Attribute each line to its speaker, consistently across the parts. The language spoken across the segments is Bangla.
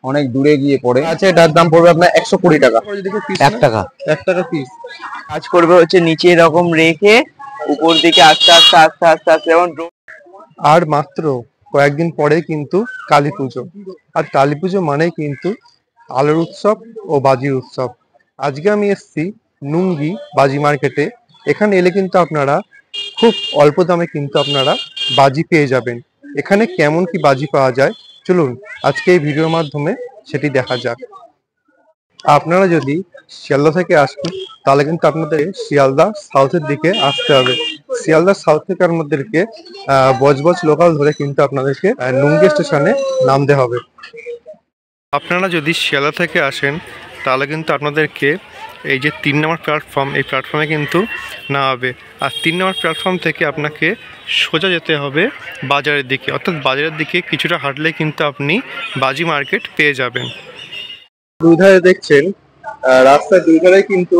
Speaker 1: অনেক দূরে গিয়ে পড়ে। আচ্ছা, এটার দাম পড়বে আপনার 120 টাকা। 1 টাকা, 1 টাকা পিস।
Speaker 2: কাজ করবে হচ্ছে নিচে এরকম রেখে উপর দিকে আস্তে আস্তে আস্তে আস্তে আস্তে যেমন।
Speaker 3: আর মাত্র কয়েকদিন পরে কিন্তু কালী পুজো, আর কালী পুজো মানেই কিন্তু আলোর উৎসব ও বাজির উৎসব। আজকে আমি এসেছি নুঙ্গি বাজি মার্কেটে। এখানে এলে কিন্তু আপনারা খুব অল্প দামে কিন্তু আপনারা বাজি পেয়ে যাবেন। এখানে কেমন কি বাজি পাওয়া যায় চলুন আজকে এই ভিডিওর মাধ্যমে সেটি দেখা যাক। আপনারা যদি শিয়ালদা থেকে আসেন তাহলে কিন্তু আপনাদের শিয়ালদা সাউথের দিকে আসতে হবে। শিয়ালদা সাউথ থেকে আপনাদেরকে বজবজ লোকাল ধরে কিন্তু আপনাদেরকে নুঙ্গি স্টেশনে নামতে হবে। আপনারা যদি শিয়ালদা থেকে আসেন তাহলে কিন্তু আপনাদেরকে এই যে 3 নম্বর প্ল্যাটফর্ম, এই প্ল্যাটফর্মে কিন্তু নামাবে। আর 3 নম্বর প্ল্যাটফর্ম থেকে আপনাকে সোজা যেতে হবে বাজারের দিকে, অর্থাৎ বাজারের দিকে কিছুটা হাঁটলে কিন্তু আপনি বাজি মার্কেট পেয়ে যাবেন। দুই ধারে দেখছেন রাস্তার দুই ধারে কিন্তু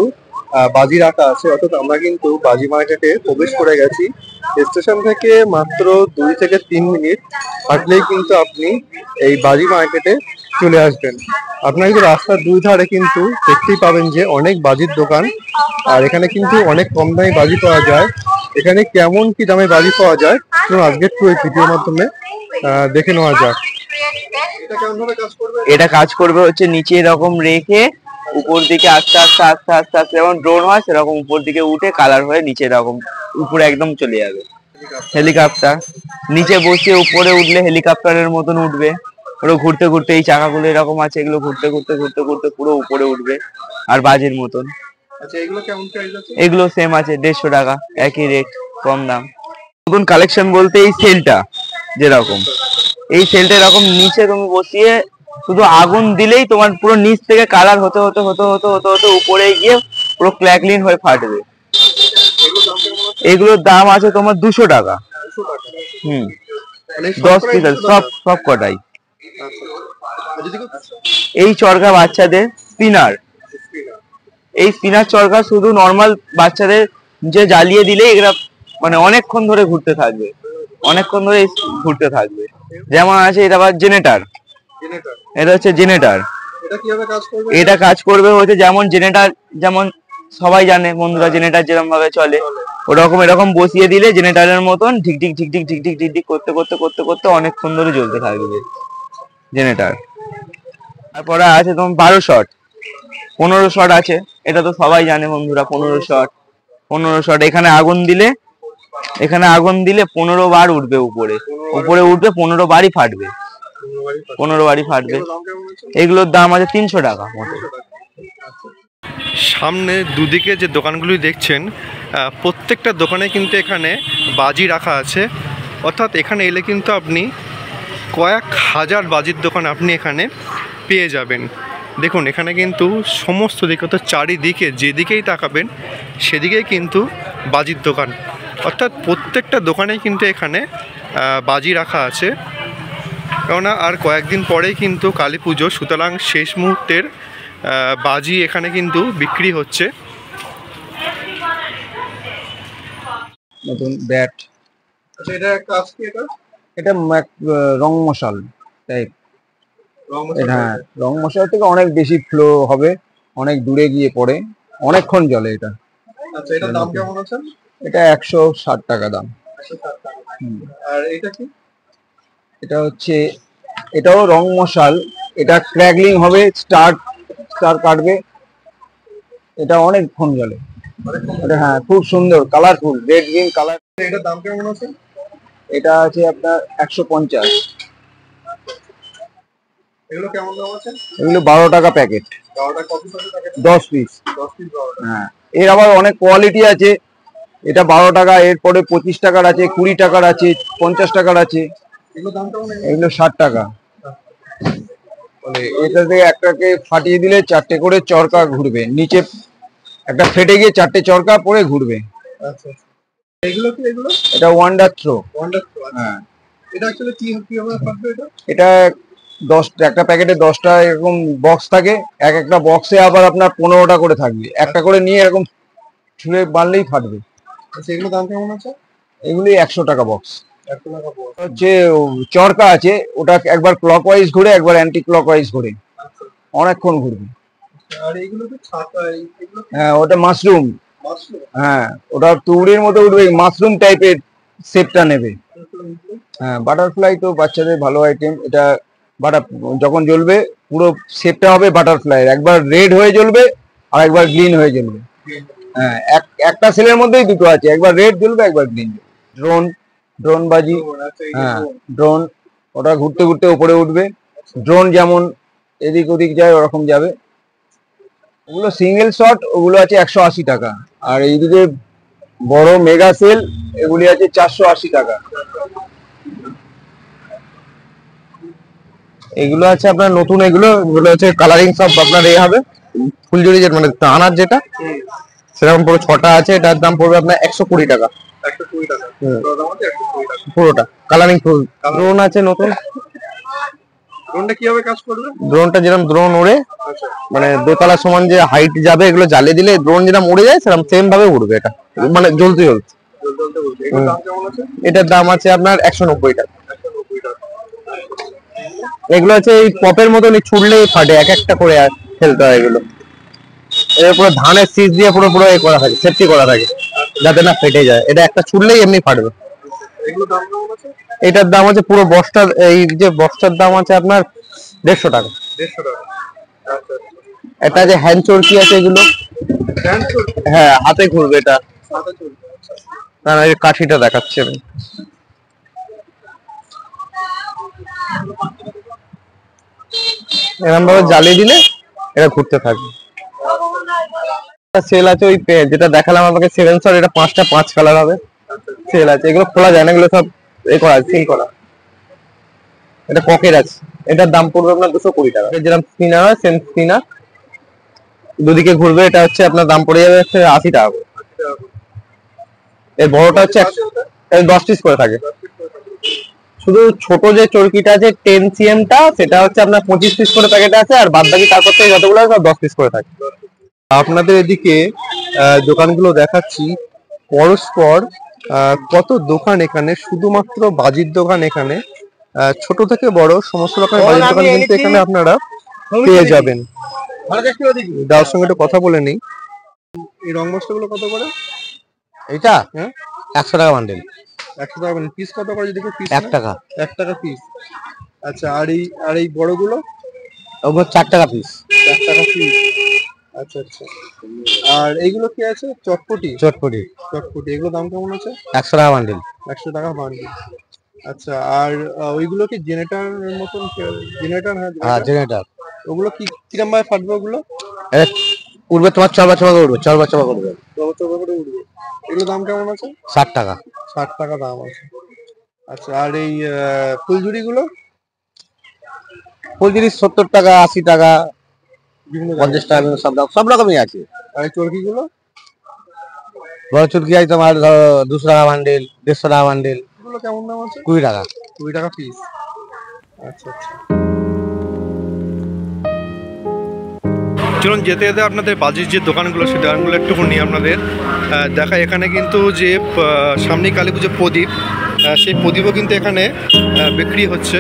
Speaker 3: বাজি রাখা আছে, অর্থাৎ আমরা কিন্তু বাজি মার্কেটে প্রবেশ করে গেছি। স্টেশন থেকে মাত্র 2 থেকে 3 মিনিট হাঁটলেই কিন্তু আপনি এই বাজি মার্কেটে চলে আসবেন। আপনারা কিন্তু রাস্তার দুই ধারে কিন্তু দেখতেই পাবেন যে অনেক বাজির দোকান, আর এখানে কিন্তু অনেক কম দামে বাজি পাওয়া যায়। এখানে কেমন কি দামে বাজি পাওয়া যায় আজকে একটু এই ভিডিওর মাধ্যমে দেখে নেওয়া যাক।
Speaker 2: এটা কাজ করবে হচ্ছে নিচে এরকম রেখে উপর দিকে আস্তে আস্তে আস্তে আস্তে আস্তে যেমন ড্রোন হয় সেরকম উপর দিকে উঠে কালার হয়ে নিচে এরকম উপরে একদম চলে যাবে। হেলিকপ্টার নিচে বসিয়ে উপরে উঠলে হেলিকপ্টারের মতন উঠবে, পুরো ঘুরতে ঘুরতে এই চাকাগুলো এরকম আছে, এগুলো ঘুরতে ঘুরতে ঘুরতে ঘুরতে পুরো উপরে উঠবে আর বাজির মতন। এগুলো সেম আছে 150 টাকা, একই রেট, কম দাম। নতুন কালেকশন বলতে এই সেলটা, যেরকম এই সেলটা এরকম নিচে তুমি বসিয়ে শুধু আগুন দিলেই তোমার পুরো নিচ থেকে কালার হতে হতে হতে হতে হতে হতে উপরে গিয়ে পুরো ক্র্যাকলিন হয়ে ফাটবে। এগুলোর দাম আছে তোমার 200 টাকা। 10 পিস সব কটাই। এই চরকা বাচ্চাদের স্পিনার, এই স্পিনার চরকা শুধু নর্মাল বাচ্চাদের যে জ্বালিয়ে দিলে এগুলা মানে অনেকক্ষণ ধরে ঘুরতে থাকবে, অনেকক্ষণ ধরে ঘুরতে থাকবে। যেমন আছে এটা আবার জেনারেটর, এটা হচ্ছে জেনারেটর। এটা কাজ করবে হচ্ছে যেমন জেনারেটর, যেমন সবাই জানে বন্ধুরা জেনারেটর যেরকম ভাবে চলে ওরকম এরকম বসিয়ে দিলে জেনারেটরের মতন ঢিক ঢিক ঢিক ঢিক ঢিক ঢিক ঢিক ঢিক করতে করতে করতে করতে অনেকক্ষণ ধরে জ্বলতে থাকবে জেনারেটর। তারপরে আছে তোমার 12 শট, 15 শট আছে, এটা তো সবাই জানে বন্ধুরা 15 শট। 15 শট এখানে আগুন দিলে 15 বার উঠবে, উপরে উপরে উঠবে 15 বারই ফাটবে, 15 বারই ফাটবে। এগুলোর দাম আছে 300 টাকা মতো।
Speaker 3: সামনে দুদিকে যে দোকানগুলি দেখছেন প্রত্যেকটা দোকানে কিন্তু এখানে বাজি রাখা আছে, অর্থাৎ এখানে এলে কিন্তু আপনি কয়েক হাজার বাজির দোকান আপনি এখানে পেয়ে যাবেন। দেখুন এখানে কিন্তু সমস্ত দিকে, অর্থাৎ চারিদিকে যেদিকেই তাকাবেন সেদিকেই কিন্তু বাজির দোকান, অর্থাৎ প্রত্যেকটা দোকানেই কিন্তু এখানে বাজি রাখা আছে। কেননা আর কয়েকদিন পরেই কিন্তু কালী পুজো, সুতরাং শেষ মুহূর্তের বাজি এখানে কিন্তু বিক্রি হচ্ছে।
Speaker 1: নতুন ব্যাট।
Speaker 3: আচ্ছা, এটা কাজ কি?
Speaker 1: এটা রং মশাল টাইপ। হ্যাঁ, রং মশাল থেকে অনেক বেশি ফ্লো হবে, অনেক দূরে গিয়ে পড়ে, অনেকক্ষণ জ্বলে এটা।
Speaker 3: আচ্ছা, এটার দাম কেমন আছে?
Speaker 1: এটা 160 টাকা দাম।
Speaker 3: আর এটা কি?
Speaker 1: এটা হচ্ছে, এটাও রং মশাল, এটা ক্র্যাকলিং হবে, স্টার কাটবে, এটা অনেকক্ষণ জ্বলে। এটা হ্যাঁ খুব সুন্দর, কালারফুল, রেড গ্রিন কালার।
Speaker 3: এটার দাম কেমন আছে?
Speaker 1: এটা আছে আপনার 150।
Speaker 3: এগুলো কেমন দাম আছে?
Speaker 1: এগুলো 12 টাকা প্যাকেট। 10 পিস। হ্যাঁ, এর আবার অনেক কোয়ালিটি আছে। এটা 12 টাকা, এরপরে 25 টাকার আছে, 20 টাকার আছে, 50 টাকার আছে। এগুলো 60 টাকা। এটা থেকে একটাকে ফাটিয়ে দিলে 4টে করে চরকা ঘুরবে, নিচে একটা ফেটে গিয়ে 4টে চরকা পরে ঘুরবে। এটা ওয়ান্ডার থ্রো। হ্যাঁ, এটা 10টা, একটা প্যাকেটে 10টা এরকম বক্স থাকে, একটা বক্সে আবার আপনার 15টা করে থাকবে, একটা করে নিয়ে এরকম ছুঁড়ে বানলেই ফাটবে।
Speaker 3: এগুলো দাম কেমন আছে?
Speaker 1: এগুলি 100 টাকা বক্স। হচ্ছে চরকা আছে, ওটা একবার ক্লকওয়াইজ ঘুরে একবার অ্যান্টি ক্লকওয়াইজ ঘুরে, অনেকক্ষণ ঘুরবে। হ্যাঁ ওটা মাশরুম, হ্যাঁ ওটা তুড়ির মতো উঠবে, মাশরুম টাইপের শেপটা নেবে। হ্যাঁ বাটারফ্লাই তো বাচ্চাদের ভালো আইটেম, এটা যখন জ্বলবে পুরো শেপটা হবে বাটারফ্লাই, একবার রেড হয়ে জ্বলবে আর একবার গ্রিন হয়ে জ্বলবে। হ্যাঁ একটা সেলের মধ্যেই দুটো আছে, একবার রেড জ্বলবে একবার গ্রিন। ড্রোন বাজি, হ্যাঁ ড্রোন, ওটা ঘুরতে ঘুরতে উপরে উঠবে। ড্রোন যেমন এদিক ওদিক যায় ওরকম যাবে। ওগুলো সিঙ্গেল শট, ওগুলো আছে 180 টাকা। আর এইদিকে বড় মেগা সেল, এগুলি আছে 480 টাকা।
Speaker 4: এগুলো আছে আপনার নতুন, এগুলো হচ্ছে কালারিং সব আপনার এই হবে ফুলঝুরি, যে মানে দানার যেটা সেরকম পুরো 6টা আছে। এটার দাম পড়বে আপনার 120 টাকা। পুরোটা কালারিং ফুল। ড্রোন আছে নতুন।
Speaker 3: ড্রোনটা কিভাবে কাজ করবে?
Speaker 4: ড্রোনটা যেরকম ড্রোন ওড়ে, মানে দোতলা সমান যে হাইট যাবে, এগুলো জ্বালিয়ে দিলে ড্রোন যেরকম উড়ে যায় সেরকম সেম ভাবে উড়বে। এটা মানে জ্বলতে জ্বলতে। এটার দাম আছে আপনার 190 টাকা। এগুলো হচ্ছে এই পপের মতন ছুড়লেই ফাটে, এক একটা করে ফেলতে হয় এগুলো। এর পুরো ধানের শীষ দিয়ে পুরো পুরো এ করা থাকে, সেফটি করা থাকে যাতে না ফেটে যায়। এটা একটা ছুড়লেই এমনি ফাটবে। এটার দাম আছে পুরো বস্তার, এই যে বস্তার দাম আছে আপনার 150 টাকা। এটা যে হ্যান্ড চরকি আছে এগুলো, হ্যাঁ হাতে ঘুরবে এটা। না না, এই কাঠিটা দেখাচ্ছে আমি। এরকম ভাবে জ্বালিয়ে দিলে এটা ঘুরতে থাকবে। সেল আছে ওই যেটা দেখালাম আমাকে 7 শট, এটা 5টা 5 কালার হবে। সেল আছে, এগুলো খোলা যায় না, এগুলো সব এ করা সিল করা। এটা পকেট আছে, এটার দাম পড়বে আপনার 220 টাকা। যেরকম স্পিনার হয় সেম স্পিনার, দুদিকে ঘুরবে। এটা হচ্ছে আপনার দাম পড়ে যাবে 80 টাকা করে। এর বড়টা হচ্ছে 10 পিস করে থাকে। শুধু ছোট যে চরকিটা আছে 10 cm টা, সেটা হচ্ছে আপনার 25 পিস করে প্যাকেট আছে, আর বাদ বাকি তারপর থেকে যতগুলো আছে সব 10 পিস করে থাকে।
Speaker 3: আপনাদের এদিকে দোকানগুলো দেখাচ্ছি পরস্পর। কত দোকান এখানে, শুধুমাত্র বাজির দোকান এখানে, ছোট থেকে বড় সমস্ত রকমের বাজির দোকান কিন্তু এখানে আপনারা পেয়ে যাবেন। দাওর সঙ্গে একটু কথা বলে নেই। এই রং মশলাগুলো কত করে?
Speaker 4: এটা
Speaker 3: হ্যাঁ
Speaker 4: 100 টাকা বান্ডেল।
Speaker 3: 100 টাকা মানে পিস কত করে? যদি পিস
Speaker 4: 1 টাকা।
Speaker 3: 1 টাকা পিস। আচ্ছা, আর এই বড়গুলো?
Speaker 4: ওগুলো 4 টাকা পিস।
Speaker 3: 4 টাকা পিস। আচ্ছা আচ্ছা। আর এইগুলো কি আছে? চটপটি।
Speaker 4: চটপটি
Speaker 3: এগুলো দাম কেমন আছে?
Speaker 4: 100 টাকা বান্ডেল।
Speaker 3: 100 টাকা বান্ডিল। আচ্ছা, আর ওইগুলো কি জেনারেটর মতন? জেনারেটর?
Speaker 4: হ্যাঁ জেনারেটর।
Speaker 3: ওগুলো কিরম ভাবে ফাটবে ওগুলো?
Speaker 4: উঠবে তোমার চড়বা চড়বা উঠবে, চড়বা চড়বা করবে,
Speaker 3: চড়া করে উঠবে। এগুলো দাম কেমন আছে?
Speaker 4: 60 টাকা।
Speaker 3: 60 টাকা দাম আছে। আচ্ছা, আর এই ফুলঝুরি গুলো?
Speaker 4: ফুলঝুরি 70 টাকা, 80 টাকা,
Speaker 3: বিভিন্ন
Speaker 4: 50 টাকা, সব রকমই আছে।
Speaker 3: আর এই চরকি গুলো?
Speaker 4: বড় চুটকি আছে তোমার 200 টাকা বান্ডেল, 150 টাকা বান্ডেল।
Speaker 3: এগুলো কেমন দাম আছে?
Speaker 4: 20 টাকা।
Speaker 3: 20 টাকা পিস। আচ্ছা আচ্ছা। চলুন যেতে যেতে আপনাদের বাজির যে দোকানগুলো, সেই দোকানগুলো একটুখানি আপনাদের দেখা। এখানে কিন্তু যে সামনে কালী পুজো প্রদীপ, সেই প্রদীপও কিন্তু এখানে বিক্রি হচ্ছে।